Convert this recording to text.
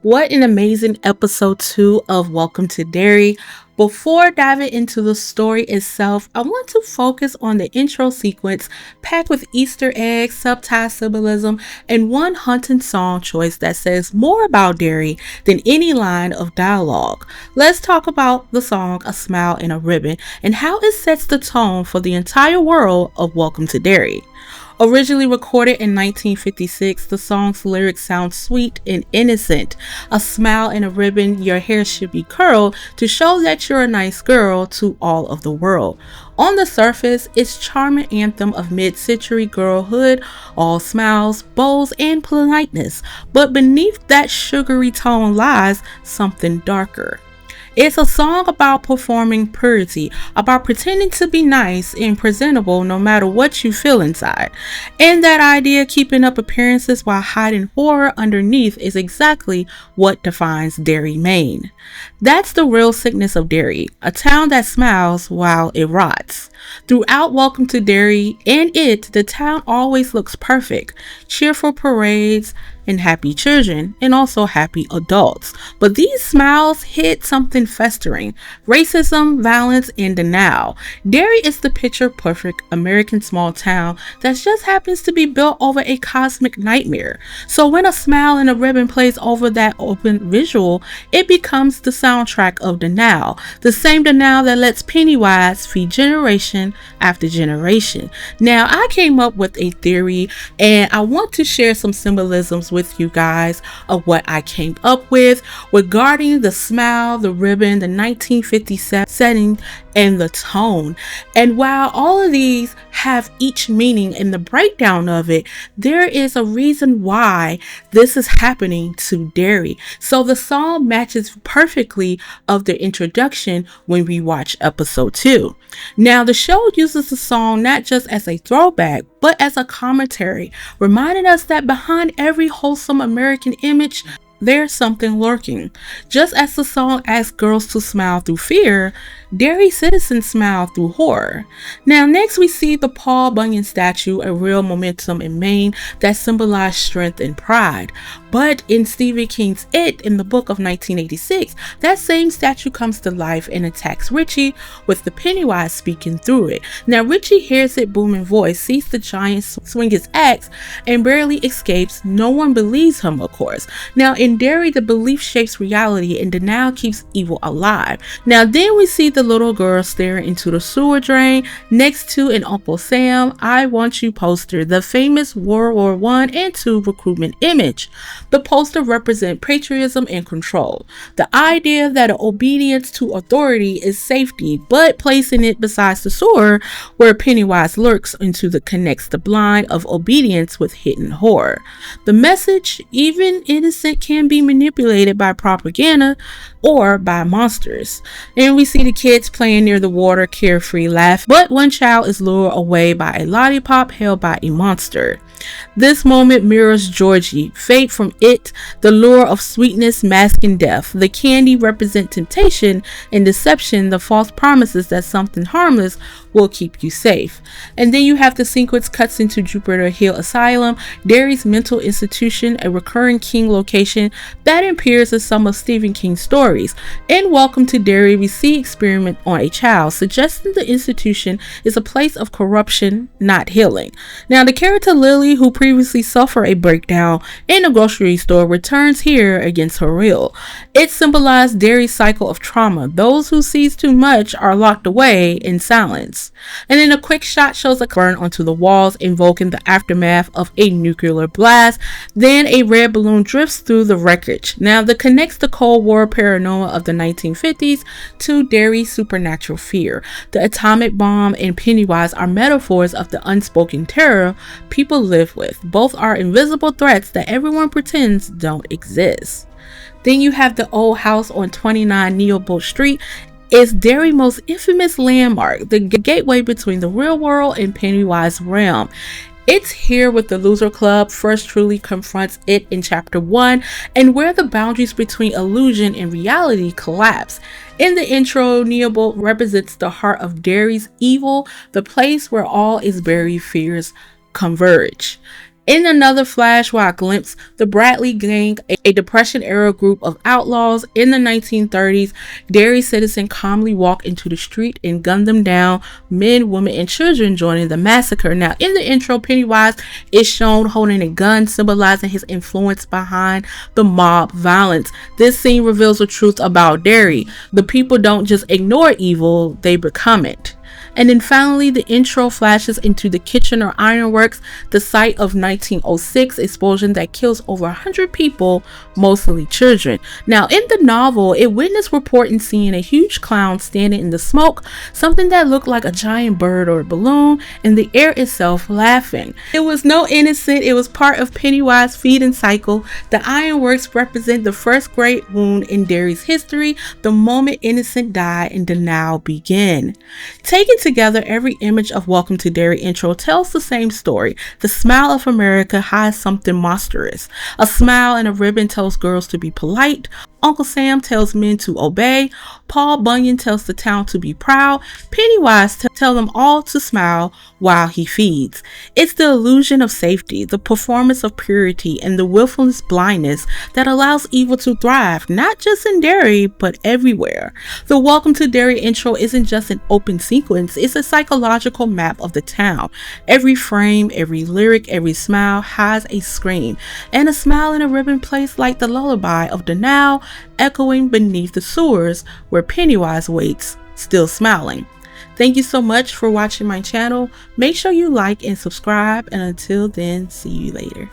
What an amazing episode 2 of Welcome to Derry. Before diving into the story itself, I want to focus on the intro sequence packed with Easter eggs, subtle symbolism, and one haunting song choice that says more about Derry than any line of dialogue. Let's talk about the song A Smile and a Ribbon and how it sets the tone for the entire world of Welcome to Derry. Originally recorded in 1956, the song's lyrics sound sweet and innocent. A smile and a ribbon, your hair should be curled to show that you're a nice girl to all of the world. On the surface, it's charming anthem of mid-century girlhood, all smiles, bows, and politeness. But beneath that sugary tone lies something darker. It's a song about performing purity, about pretending to be nice and presentable no matter what you feel inside. And that idea, keeping up appearances while hiding horror underneath, is exactly what defines Derry, Maine. That's the real sickness of Derry, a town that smiles while it rots. Throughout Welcome to Derry and the town always looks perfect. Cheerful parades and happy children, and also happy adults. But these smiles hid something festering: racism, violence, and denial. Derry is the picture-perfect American small town that just happens to be built over a cosmic nightmare. So when a smile and a ribbon plays over that open visual, it becomes the soundtrack of denial. The same denial that lets Pennywise feed generation after generation. Now, I came up with a theory, and I want to share some symbolisms with you guys of what I came up with regarding the smile, the ribbon, the 1957 setting, and the tone. And while all of these have each meaning in the breakdown of it, there is a reason why this is happening to Derry. So the song matches perfectly of the introduction when we watch episode 2. Now, the show uses the song not just as a throwback, but as a commentary, reminding us that behind every wholesome American image, there's something lurking. Just as the song asks girls to smile through fear, Derry citizens smile through horror. Now, next we see the Paul Bunyan statue, a real momentum in Maine that symbolized strength and pride. But in Stephen King's It, in the book of 1986, that same statue comes to life and attacks Richie, with the Pennywise speaking through it. Now, Richie hears its booming voice, sees the giant swing his axe, and barely escapes. No one believes him, of course. Now, in Derry, the belief shapes reality and denial keeps evil alive. Now, then we see the little girl staring into the sewer drain next to an Uncle Sam I Want You poster, the famous World War I and II recruitment image. The poster represents patriotism and control. The idea that obedience to authority is safety, but placing it beside the sewer where Pennywise lurks connects the blind of obedience with hidden horror. The message, even innocent, can be manipulated by propaganda or by monsters. And we see the kids playing near the water, carefree, laugh, but one child is lured away by a lollipop held by a monster. This moment mirrors Georgie, fate from It, the lure of sweetness masking death. The candy represent temptation and deception, the false promises that something harmless will keep you safe. And then you have the sequence cuts into Juniper Hill Asylum, Derry's mental institution, a recurring King location that appears in some of Stephen King's stories. In Welcome to Derry, we see experiment on a child, suggesting the institution is a place of corruption, not healing. Now, the character Lily, who previously suffered a breakdown in a grocery store, returns here against her will. It symbolized Derry's cycle of trauma. Those who seize too much are locked away in silence. And then a quick shot shows a burn onto the walls, invoking the aftermath of a nuclear blast. Then a red balloon drifts through the wreckage. Now, that connects the Cold War paranoia of the 1950s to Derry's supernatural fear. The atomic bomb and Pennywise are metaphors of the unspoken terror people live with. Both are invisible threats that everyone pretends don't exist. Then you have the old house on 29 Neibolt Street. It's Derry's most infamous landmark, the gateway between the real world and Pennywise realm. It's here with the Loser Club first truly confronts it in chapter 1, and where the boundaries between illusion and reality collapse. In the intro, Neibolt represents the heart of Derry's evil, the place where all its buried fears converge. In another flash where I glimpse the Bradley Gang, a Depression-era group of outlaws in the 1930s, Derry citizens calmly walk into the street and gun them down, men, women, and children joining the massacre. Now, in the intro, Pennywise is shown holding a gun, symbolizing his influence behind the mob violence. This scene reveals the truth about Derry. The people don't just ignore evil, they become it. And then finally, the intro flashes into the Kitchener Ironworks, the site of 1906 explosion that kills over 100 people, mostly children. Now, in the novel, a witness reported seeing a huge clown standing in the smoke, something that looked like a giant bird or a balloon, and the air itself laughing. It was no innocent, it was part of Pennywise's feeding cycle. The Ironworks represent the first great wound in Derry's history, the moment innocent died and denial began. Taken together, every image of Welcome to Derry intro tells the same story. The smile of America hides something monstrous. A smile and a ribbon tells girls to be polite. Uncle Sam tells men to obey. Paul Bunyan tells the town to be proud. Pennywise tells them all to smile while he feeds. It's the illusion of safety, the performance of purity, and the willfulness blindness that allows evil to thrive, not just in Derry, but everywhere. The Welcome to Derry intro isn't just an open sequence, it's a psychological map of the town. Every frame, every lyric, every smile has a scream, and a smile in a ribbon plays like the lullaby of denial, echoing beneath the sewers where Pennywise waits, still smiling. Thank you so much for watching my channel. Make sure you like and subscribe, and until then, see you later.